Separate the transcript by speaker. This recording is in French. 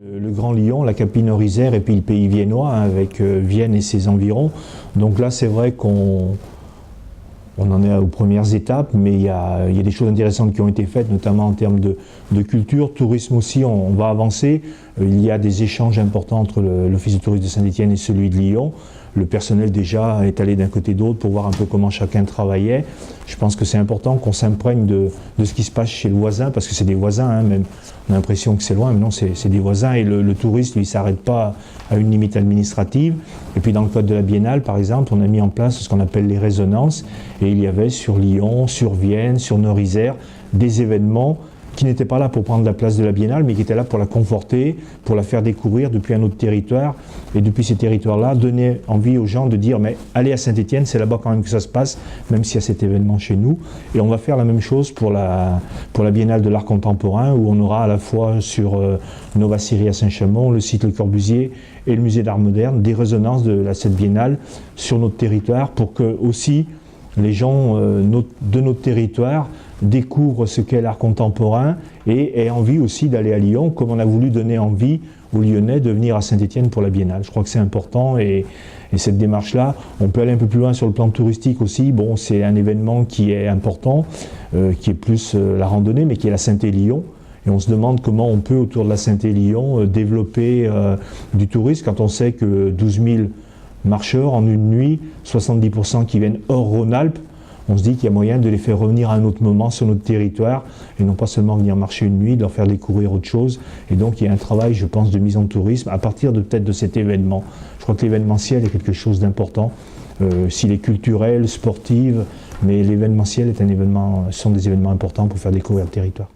Speaker 1: Le Grand Lyon, la Capine-Orisère et puis le pays viennois avec Vienne et ses environs. Donc là, c'est vrai qu'on en est aux premières étapes, mais il y a des choses intéressantes qui ont été faites, notamment en termes de culture. Tourisme aussi, on va avancer. Il y a des échanges importants entre l'Office de tourisme de Saint-Étienne et celui de Lyon. Le personnel déjà est allé d'un côté d'autre pour voir un peu comment chacun travaillait. Je pense que c'est important qu'on s'imprègne de ce qui se passe chez le voisin, parce que c'est des voisins, hein, même. On a l'impression que c'est loin, mais non, c'est des voisins. Et le touriste, lui, ne s'arrête pas à une limite administrative. Et puis dans le cadre de la Biennale, par exemple, on a mis en place ce qu'on appelle les résonances. Et il y avait sur Lyon, sur Vienne, sur Nord-Isère, des événements qui n'étaient pas là pour prendre la place de la Biennale, mais qui étaient là pour la conforter, pour la faire découvrir depuis un autre territoire. Et depuis ces territoires-là, donner envie aux gens de dire « mais allez à Saint-Étienne, c'est là-bas quand même que ça se passe, même s'il y a cet événement chez nous ». Et on va faire la même chose pour la Biennale de l'art contemporain, où on aura à la fois sur Nova Syrie à Saint-Chamond, le site Le Corbusier et le musée d'art moderne, des résonances de cette Biennale sur notre territoire, pour que aussi les gens de notre territoire découvrent ce qu'est l'art contemporain et aient envie aussi d'aller à Lyon, comme on a voulu donner envie aux Lyonnais de venir à Saint-Étienne pour la Biennale. Je crois que c'est important et cette démarche-là, on peut aller un peu plus loin sur le plan touristique aussi. Bon, c'est un événement qui est important, qui est plus la randonnée, mais qui est la Saint-Élion. Et on se demande comment on peut, autour de la Saint-Élion, développer du tourisme quand on sait que 12 000 marcheurs en une nuit, 70% qui viennent hors Rhône-Alpes. On se dit qu'il y a moyen de les faire revenir à un autre moment sur notre territoire et non pas seulement venir marcher une nuit, de leur faire découvrir autre chose. Et donc il y a un travail, je pense, de mise en tourisme à partir de peut-être de cet événement. Je crois que l'événementiel est quelque chose d'important, s'il est culturel, sportif, mais l'événementiel sont des événements importants pour faire découvrir le territoire.